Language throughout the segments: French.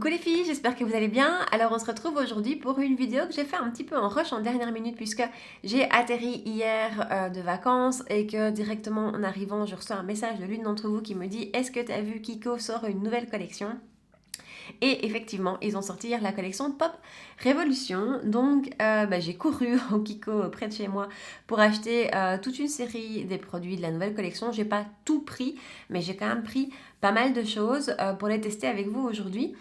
Coucou les filles, j'espère que vous allez bien. Alors on se retrouve aujourd'hui pour une vidéo que j'ai fait un petit peu en rush en dernière minute puisque j'ai atterri hier de vacances et que directement en arrivant je reçois un message de l'une d'entre vous qui me dit: est-ce que tu as vu Kiko sort une nouvelle collection? Et effectivement, ils ont sorti hier la collection Pop Révolution. Donc, j'ai couru au Kiko près de chez moi pour acheter toute une série des produits de la nouvelle collection. J'ai pas tout pris, mais j'ai quand même pris pas mal de choses pour les tester avec vous aujourd'hui.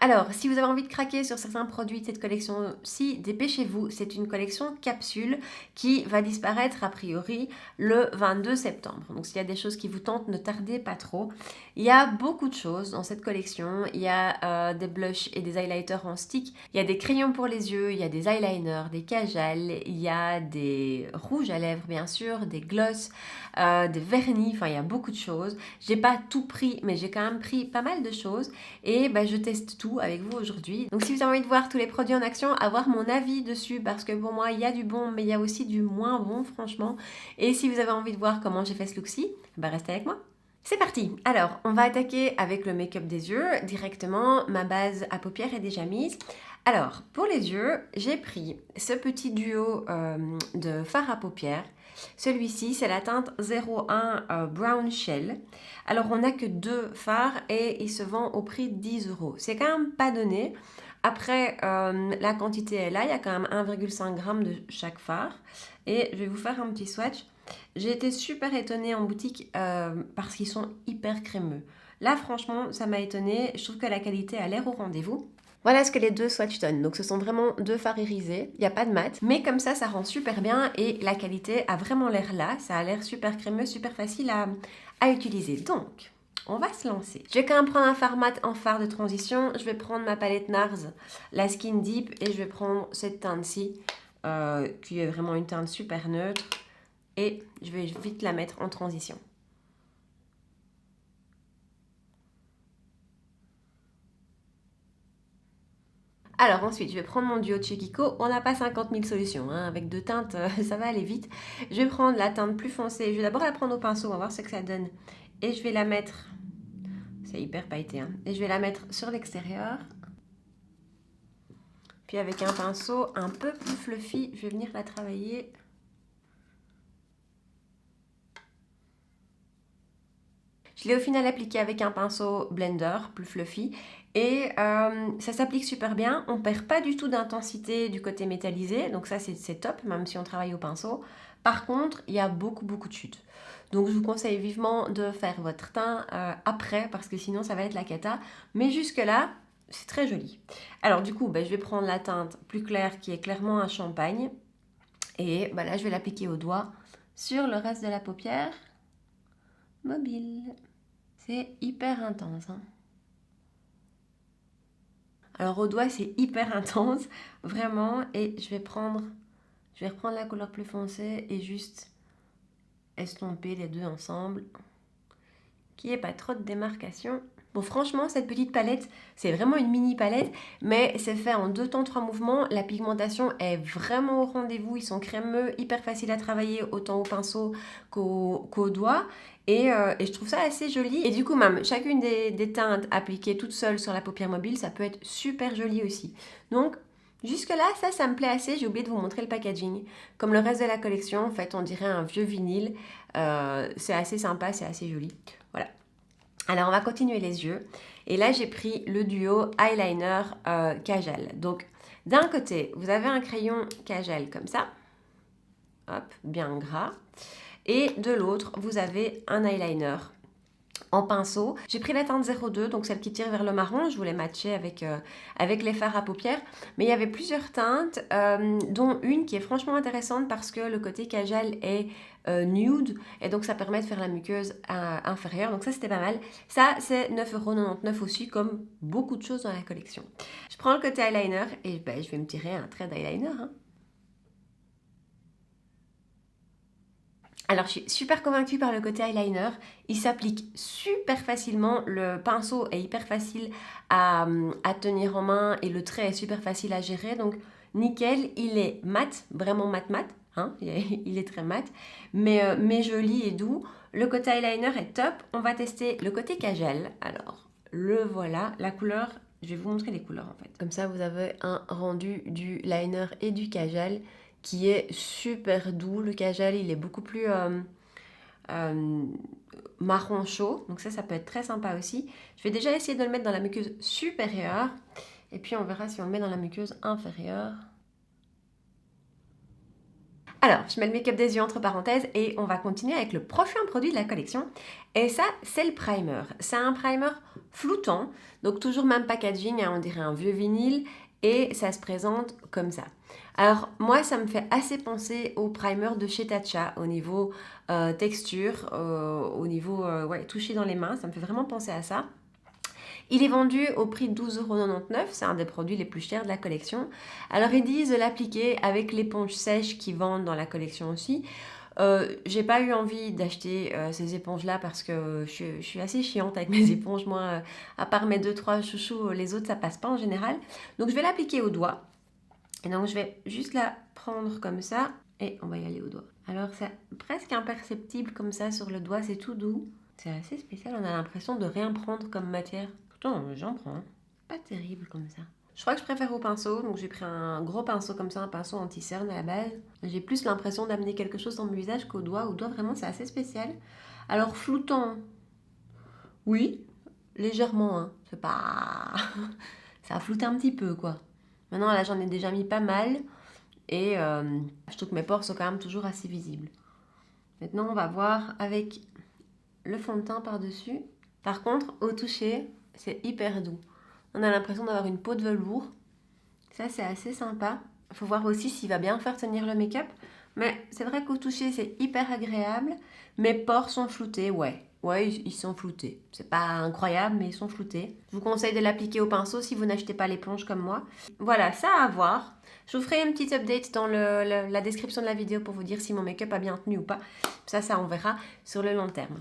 Alors, si vous avez envie de craquer sur certains produits de cette collection-ci, dépêchez-vous. C'est une collection capsule qui va disparaître a priori le 22 septembre. Donc, s'il y a des choses qui vous tentent, ne tardez pas trop. Il y a beaucoup de choses dans cette collection. Il y a des blushs et des highlighters en stick. Il y a des crayons pour les yeux, il y a des eyeliners, des kajals, il y a des rouges à lèvres bien sûr, des gloss, des vernis. Enfin, il y a beaucoup de choses. J'ai pas tout pris, mais j'ai quand même pris pas mal de choses. Et je teste tout avec vous aujourd'hui. Donc si vous avez envie de voir tous les produits en action, avoir mon avis dessus, parce que pour moi il y a du bon mais il y a aussi du moins bon franchement. Et si vous avez envie de voir comment j'ai fait ce look-ci, restez avec moi. C'est parti. Alors on va attaquer avec le make-up des yeux directement. Ma base à paupières est déjà mise. Alors pour les yeux, j'ai pris ce petit duo de fard à paupières. Celui-ci, c'est la teinte 01 Brown Shell. Alors, on n'a que 2 fards et il se vend au prix de 10 €. C'est quand même pas donné. Après, la quantité est là. Il y a quand même 1,5 g de chaque fard. Et je vais vous faire un petit swatch. J'ai été super étonnée en boutique parce qu'ils sont hyper crémeux. Là, franchement, ça m'a étonnée. Je trouve que la qualité a l'air au rendez-vous. Voilà ce que les deux swatchs donnent. Donc ce sont vraiment 2 fards irisés, il n'y a pas de mat, mais comme ça rend super bien et la qualité a vraiment l'air là. Ça a l'air super crémeux, super facile à utiliser. Donc, on va se lancer. Je vais quand même prendre un fard mat en fard de transition. Je vais prendre ma palette NARS, la Skin Deep, et je vais prendre cette teinte-ci, qui est vraiment une teinte super neutre. Et je vais vite la mettre en transition. Alors ensuite, je vais prendre mon duo de chez Kiko. On n'a pas 50 000 solutions, hein. Avec 2 teintes, ça va aller vite. Je vais prendre la teinte plus foncée. Je vais d'abord la prendre au pinceau, on va voir ce que ça donne. Et je vais la mettre... C'est hyper pailleté, hein. Et je vais la mettre sur l'extérieur. Puis avec un pinceau un peu plus fluffy, je vais venir la travailler. Je l'ai au final appliqué avec un pinceau blender plus fluffy et ça s'applique super bien. On ne perd pas du tout d'intensité du côté métallisé, donc ça c'est top, même si on travaille au pinceau. Par contre, il y a beaucoup de chutes. Donc je vous conseille vivement de faire votre teint après, parce que sinon ça va être la cata. Mais jusque là, c'est très joli. Alors du coup, je vais prendre la teinte plus claire qui est clairement un champagne. Et là, je vais l'appliquer au doigt sur le reste de la paupière mobile. C'est hyper intense, hein. Alors au doigt c'est hyper intense, vraiment, et je vais reprendre la couleur plus foncée et juste estomper les deux ensemble, qu'il n'y ait pas trop de démarcation. Bon, franchement, cette petite palette, c'est vraiment une mini palette, mais c'est fait en 2 temps 3 mouvements. La pigmentation est vraiment au rendez-vous. Ils sont crémeux, hyper faciles à travailler, autant au pinceau qu'au doigt. Et je trouve ça assez joli. Et du coup, même chacune des teintes appliquées toute seule sur la paupière mobile, ça peut être super joli aussi. Donc, jusque-là, ça me plaît assez. J'ai oublié de vous montrer le packaging. Comme le reste de la collection, en fait, on dirait un vieux vinyle. C'est assez sympa, c'est assez joli. Voilà. Alors, on va continuer les yeux. Et là, j'ai pris le duo eyeliner kajal. Donc, d'un côté, vous avez un crayon kajal comme ça. Hop, bien gras. Et de l'autre, vous avez un eyeliner en pinceau. J'ai pris la teinte 02, donc celle qui tire vers le marron. Je voulais matcher avec les fards à paupières. Mais il y avait plusieurs teintes, dont une qui est franchement intéressante parce que le côté kajal est nude. Et donc ça permet de faire la muqueuse inférieure. Donc ça, c'était pas mal. Ça, c'est 9,99 € aussi, comme beaucoup de choses dans la collection. Je prends le côté eyeliner et je vais me tirer un trait d'eyeliner, hein. Alors, je suis super convaincue par le côté eyeliner. Il s'applique super facilement. Le pinceau est hyper facile à tenir en main et le trait est super facile à gérer. Donc, nickel. Il est mat, vraiment mat. Hein, il est très mat, mais joli et doux. Le côté eyeliner est top. On va tester le côté kajal. Alors, le voilà. La couleur Je vais vous montrer les couleurs en fait. Comme ça, vous avez un rendu du liner et du kajal qui est super doux. Le kajal, il est beaucoup plus marron chaud. Donc ça peut être très sympa aussi. Je vais déjà essayer de le mettre dans la muqueuse supérieure. Et puis on verra si on le met dans la muqueuse inférieure. Alors, je mets le make-up des yeux entre parenthèses et on va continuer avec le prochain produit de la collection. Et ça, c'est le primer. C'est un primer floutant, donc toujours même packaging, hein, on dirait un vieux vinyle, et ça se présente comme ça. Alors, moi, ça me fait assez penser au primer de chez Tatcha, au niveau texture, au niveau touché dans les mains, ça me fait vraiment penser à ça. Il est vendu au prix de 12,99 €, c'est un des produits les plus chers de la collection. Alors ils disent de l'appliquer avec l'éponge sèche qu'ils vendent dans la collection aussi. J'ai pas eu envie d'acheter ces éponges-là parce que je suis assez chiante avec mes éponges. Moi, à part mes 2-3 chouchous, les autres ça passe pas en général. Donc je vais l'appliquer au doigt. Et donc je vais juste la prendre comme ça et on va y aller au doigt. Alors c'est presque imperceptible comme ça sur le doigt, c'est tout doux. C'est assez spécial, on a l'impression de rien prendre comme matière. Pourtant, j'en prends. Pas terrible comme ça. Je crois que je préfère au pinceau, donc j'ai pris un gros pinceau comme ça, un pinceau anti-cerne à la base. J'ai plus l'impression d'amener quelque chose dans mon visage qu'au doigt. Au doigt, vraiment, c'est assez spécial. Alors, floutant, oui, légèrement, hein. C'est pas... ça a flouté un petit peu, quoi. Maintenant, là, j'en ai déjà mis pas mal. Et je trouve que mes pores sont quand même toujours assez visibles. Maintenant, on va voir avec le fond de teint par-dessus. Par contre, au toucher, c'est hyper doux. On a l'impression d'avoir une peau de velours. Ça, c'est assez sympa. Il faut voir aussi s'il va bien faire tenir le make-up. Mais c'est vrai qu'au toucher, c'est hyper agréable. Mes pores sont floutés, ouais. Ouais, ils sont floutés. C'est pas incroyable, mais ils sont floutés. Je vous conseille de l'appliquer au pinceau si vous n'achetez pas l'éponge comme moi. Voilà, ça à voir. Je vous ferai une petite update dans la description de la vidéo pour vous dire si mon make-up a bien tenu ou pas. Ça, on verra sur le long terme.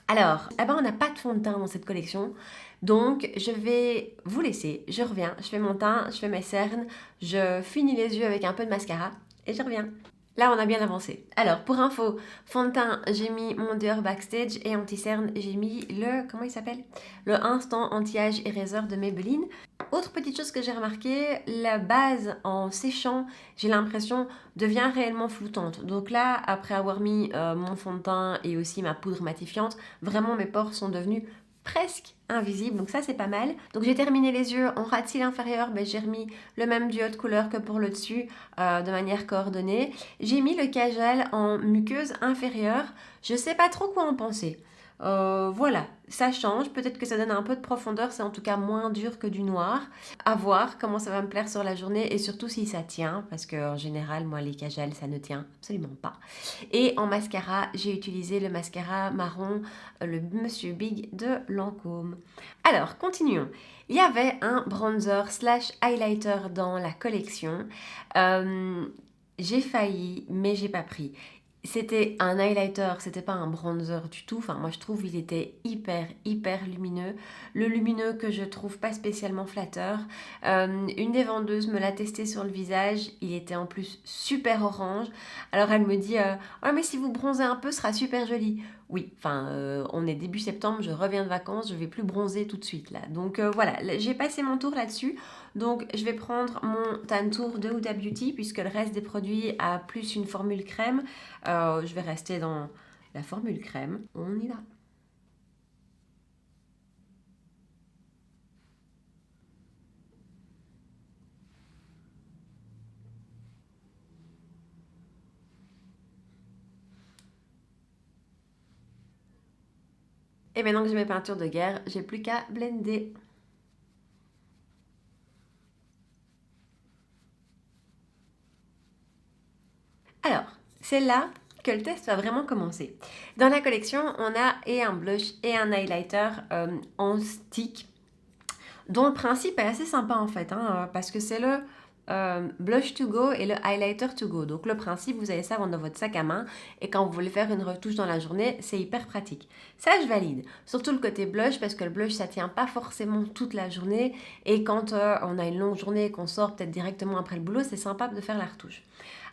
Alors, on n'a pas de fond de teint dans cette collection, donc je vais vous laisser, je reviens, je fais mon teint, je fais mes cernes, je finis les yeux avec un peu de mascara et je reviens. Là, on a bien avancé. Alors, pour info, fond de teint, j'ai mis mon Dior Backstage et anti-cerne, j'ai mis le, comment il s'appelle? Le Instant Anti-Âge Eraser de Maybelline. Autre petite chose que j'ai remarqué, la base en séchant, j'ai l'impression, devient réellement floutante. Donc là, après avoir mis mon fond de teint et aussi ma poudre matifiante, vraiment mes pores sont devenus presque invisible, donc ça c'est pas mal. Donc j'ai terminé les yeux en ras de cils inférieur, j'ai remis le même duo de couleur que pour le dessus de manière coordonnée. J'ai mis le kajal en muqueuse inférieure, je sais pas trop quoi en penser. Voilà, ça change, peut-être que ça donne un peu de profondeur, c'est en tout cas moins dur que du noir. À voir comment ça va me plaire sur la journée et surtout si ça tient, parce qu'en général, moi les kajals ça ne tient absolument pas. Et en mascara, j'ai utilisé le mascara marron, le Monsieur Big de Lancôme. Alors, continuons. Il y avait un bronzer slash highlighter dans la collection. J'ai failli, mais j'ai pas pris. C'était un highlighter, c'était pas un bronzer du tout. Enfin, moi je trouve il était hyper lumineux. Le lumineux que je trouve pas spécialement flatteur. Une des vendeuses me l'a testé sur le visage. Il était en plus super orange. Alors elle me dit oh, mais si vous bronzez un peu, ce sera super joli. Oui, enfin, on est début septembre, je reviens de vacances, je vais plus bronzer tout de suite là. Donc voilà, j'ai passé mon tour là-dessus. Donc je vais prendre mon Tan Tour de Huda Beauty puisque le reste des produits a plus une formule crème. Je vais rester dans la formule crème. On y va. Et maintenant que j'ai mes peintures de guerre, j'ai plus qu'à blender. Alors, c'est là que le test va vraiment commencer. Dans la collection, on a et un blush et un highlighter en stick, dont le principe est assez sympa en fait, hein, parce que c'est le blush to go et le highlighter to go. Donc le principe, vous avez ça dans votre sac à main et quand vous voulez faire une retouche dans la journée, c'est hyper pratique. Ça, je valide. Surtout le côté blush parce que le blush, ça tient pas forcément toute la journée et quand on a une longue journée et qu'on sort peut-être directement après le boulot, c'est sympa de faire la retouche.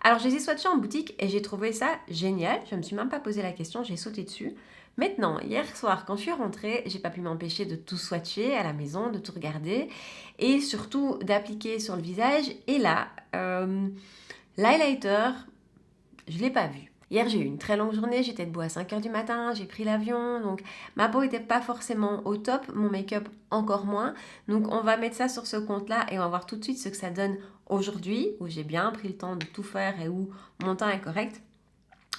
Alors, je les ai swatchés en boutique et j'ai trouvé ça génial. Je ne me suis même pas posé la question, j'ai sauté dessus. Maintenant, hier soir, quand je suis rentrée, j'ai pas pu m'empêcher de tout swatcher à la maison, de tout regarder et surtout d'appliquer sur le visage. Et là, l'highlighter, je l'ai pas vu. Hier, j'ai eu une très longue journée, j'étais debout à 5 heures du matin, j'ai pris l'avion, donc ma peau n'était pas forcément au top, mon make-up encore moins. Donc on va mettre ça sur ce compte-là et on va voir tout de suite ce que ça donne aujourd'hui, où j'ai bien pris le temps de tout faire et où mon temps est correct.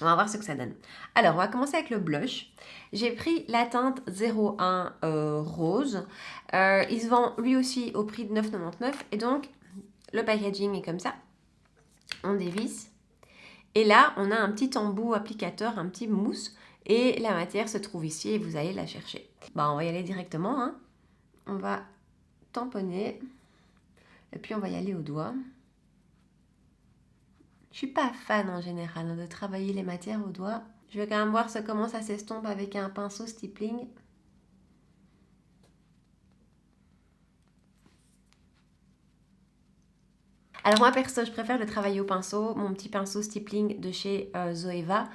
On va voir ce que ça donne. Alors, on va commencer avec le blush. J'ai pris la teinte 01 rose. Il se vend lui aussi au prix de 9,99 et donc le packaging est comme ça. On dévisse. Et là, on a un petit embout applicateur, un petit mousse. Et la matière se trouve ici et vous allez la chercher. On va y aller directement. Hein. On va tamponner. Et puis, on va y aller au doigt. Je suis pas fan en général de travailler les matières au doigt. Je vais quand même voir comment ça s'estompe avec un pinceau stippling. Alors moi perso, je préfère le travailler au pinceau, mon petit pinceau stippling de chez Zoeva.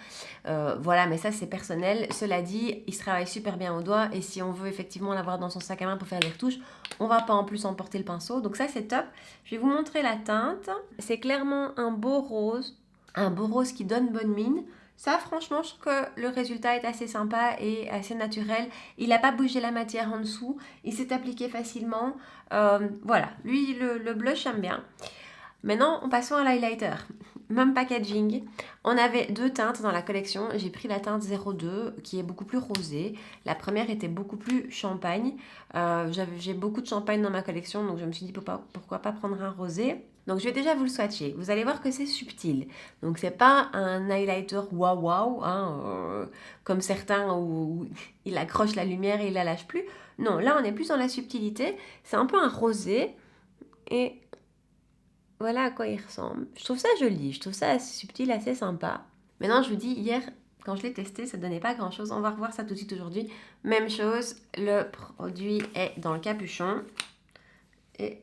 Voilà, mais ça c'est personnel. Cela dit, il se travaille super bien au doigt et si on veut effectivement l'avoir dans son sac à main pour faire des retouches, on va pas en plus emporter le pinceau. Donc ça c'est top. Je vais vous montrer la teinte. C'est clairement un beau rose qui donne bonne mine. Ça, franchement, je trouve que le résultat est assez sympa et assez naturel. Il n'a pas bougé la matière en dessous. Il s'est appliqué facilement. Voilà, lui, le blush, j'aime bien. Maintenant, passons à l'highlighter. Même packaging. On avait deux teintes dans la collection. J'ai pris la teinte 02 qui est beaucoup plus rosée. La première était beaucoup plus champagne. J'ai beaucoup de champagne dans ma collection, donc je me suis dit pourquoi pas prendre un rosé. Donc je vais déjà vous le swatcher. Vous allez voir que c'est subtil. Donc c'est pas un highlighter waouh hein, comme certains où il accroche la lumière et il la lâche plus. Non, là on est plus dans la subtilité. C'est un peu un rosé et voilà à quoi il ressemble. Je trouve ça joli, je trouve ça assez subtil, assez sympa. Maintenant, je vous dis, hier, quand je l'ai testé, ça donnait pas grand chose. On va revoir ça tout de suite aujourd'hui. Même chose, le produit est dans le capuchon. Et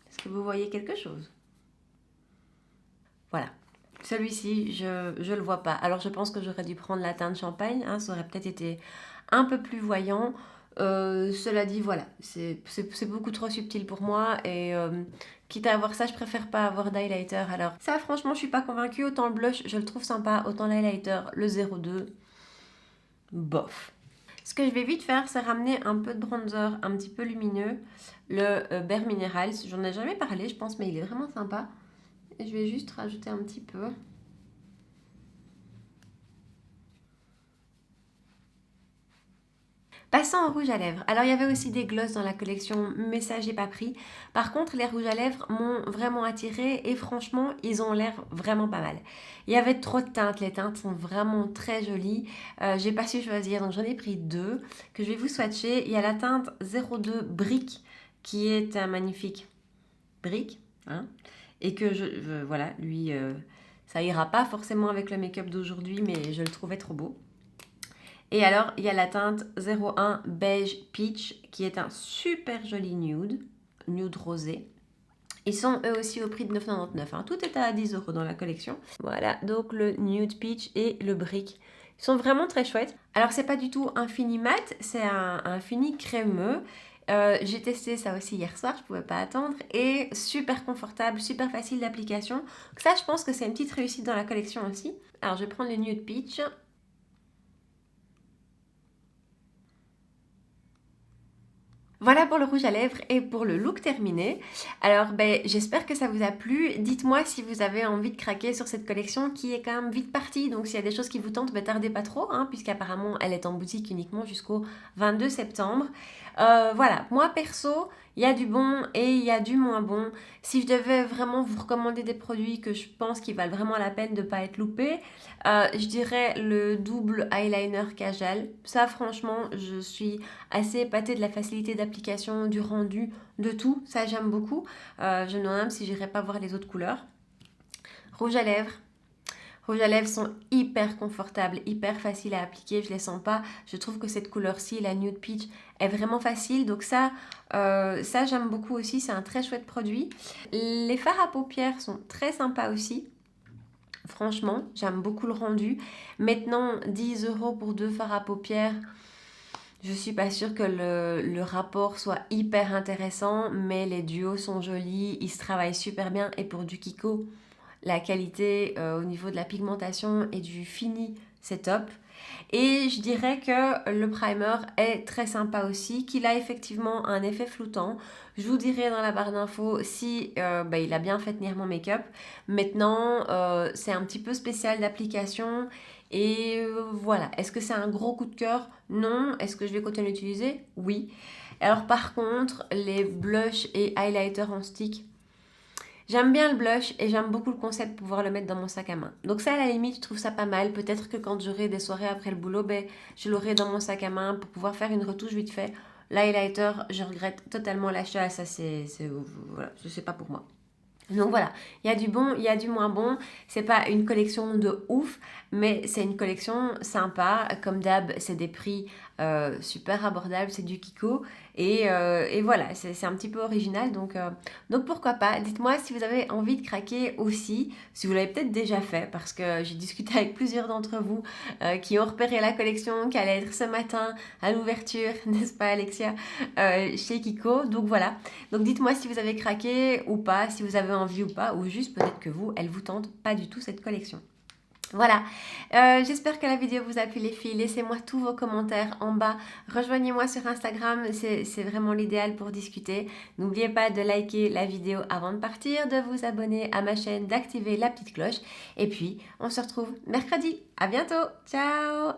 est-ce que vous voyez quelque chose? Voilà. Celui-ci, je le vois pas. Alors, je pense que j'aurais dû prendre la teinte champagne. Hein, ça aurait peut-être été un peu plus voyant. Cela dit, voilà, c'est beaucoup trop subtil pour moi. Et quitte à avoir ça, je préfère pas avoir d'highlighter. Alors, ça, franchement, je suis pas convaincue. Autant le blush, je le trouve sympa. Autant l'highlighter, le 02, bof. Ce que je vais vite faire, c'est ramener un peu de bronzer un petit peu lumineux. Le Bare Minerals. J'en ai jamais parlé, je pense, mais il est vraiment sympa. Et je vais juste rajouter un petit peu. Passons au rouge à lèvres. Alors, il y avait aussi des glosses dans la collection, mais ça, j'ai pas pris. Par contre, les rouges à lèvres m'ont vraiment attirée et franchement, ils ont l'air vraiment pas mal. Il y avait trop de teintes. Les teintes sont vraiment très jolies. J'ai pas su choisir, donc j'en ai pris deux que je vais vous swatcher. Il y a la teinte 02 Brick qui est un magnifique brick. Hein, et que voilà, lui, ça ira pas forcément avec le make-up d'aujourd'hui, mais je le trouvais trop beau. Et alors, il y a la teinte 01 Beige Peach, qui est un super joli nude rosé. Ils sont eux aussi au prix de 9,99 €. Hein. Tout est à 10 € dans la collection. Voilà, donc le nude peach et le brick. Ils sont vraiment très chouettes. Alors, c'est pas du tout un fini mat, c'est un fini crémeux. J'ai testé ça aussi hier soir, je pouvais pas attendre. Et super confortable, super facile d'application. Ça, je pense que c'est une petite réussite dans la collection aussi. Alors, je vais prendre le nude peach. Voilà pour le rouge à lèvres et pour le look terminé. Alors j'espère que ça vous a plu. Dites-moi si vous avez envie de craquer sur cette collection qui est quand même vite partie. Donc s'il y a des choses qui vous tentent, tardez pas trop, hein, puisqu'apparemment elle est en boutique uniquement jusqu'au 22 septembre. Voilà, moi perso, il y a du bon et il y a du moins bon. Si je devais vraiment vous recommander des produits que je pense qu'ils valent vraiment la peine de ne pas être loupés, je dirais le double eyeliner Kajal. Ça franchement, je suis assez épatée de la facilité d'application, du rendu, de tout. Ça j'aime beaucoup. Je me demande même si j'irai pas voir les autres couleurs. Rouge à lèvres. rouges à lèvres sont hyper confortables, hyper faciles à appliquer, je les sens pas. Je trouve que cette couleur-ci, la Nude Peach, est vraiment facile. Donc ça j'aime beaucoup aussi, c'est un très chouette produit. Les fards à paupières sont très sympas aussi. Franchement, j'aime beaucoup le rendu. Maintenant, 10 € pour 2 fards à paupières, je suis pas sûre que le rapport soit hyper intéressant, mais les duos sont jolis, ils se travaillent super bien. Et pour du Kiko, la qualité au niveau de la pigmentation et du fini, c'est top. Et je dirais que le primer est très sympa aussi, qu'il a effectivement un effet floutant. Je vous dirai dans la barre d'infos si il a bien fait tenir mon make-up. Maintenant, c'est un petit peu spécial d'application. Et voilà, est-ce que c'est un gros coup de cœur? Non. Est-ce que je vais continuer à l'utiliser? Oui. Alors par contre, les blushs et highlighters en stick, j'aime bien le blush et j'aime beaucoup le concept de pouvoir le mettre dans mon sac à main. Donc ça, à la limite, je trouve ça pas mal. Peut-être que quand j'aurai des soirées après le boulot, je l'aurai dans mon sac à main pour pouvoir faire une retouche vite fait. L'highlighter, je regrette totalement l'achat. Ça, voilà, c'est pas pour moi. Donc voilà, il y a du bon, il y a du moins bon. C'est pas une collection de ouf, mais c'est une collection sympa. Comme d'hab, c'est des prix super abordables, c'est du Kiko. Et voilà, c'est un petit peu original, donc pourquoi pas. Dites-moi si vous avez envie de craquer aussi, si vous l'avez peut-être déjà fait, parce que j'ai discuté avec plusieurs d'entre vous qui ont repéré la collection qui allait être ce matin à l'ouverture, n'est-ce pas Alexia, chez Kiko. Donc voilà, donc dites-moi si vous avez craqué ou pas, si vous avez envie ou pas, ou juste peut-être que vous, elle vous tente pas du tout cette collection. Voilà, j'espère que la vidéo vous a plu les filles, laissez-moi tous vos commentaires en bas, rejoignez-moi sur Instagram, c'est vraiment l'idéal pour discuter. N'oubliez pas de liker la vidéo avant de partir, de vous abonner à ma chaîne, d'activer la petite cloche, et puis on se retrouve mercredi, à bientôt, ciao!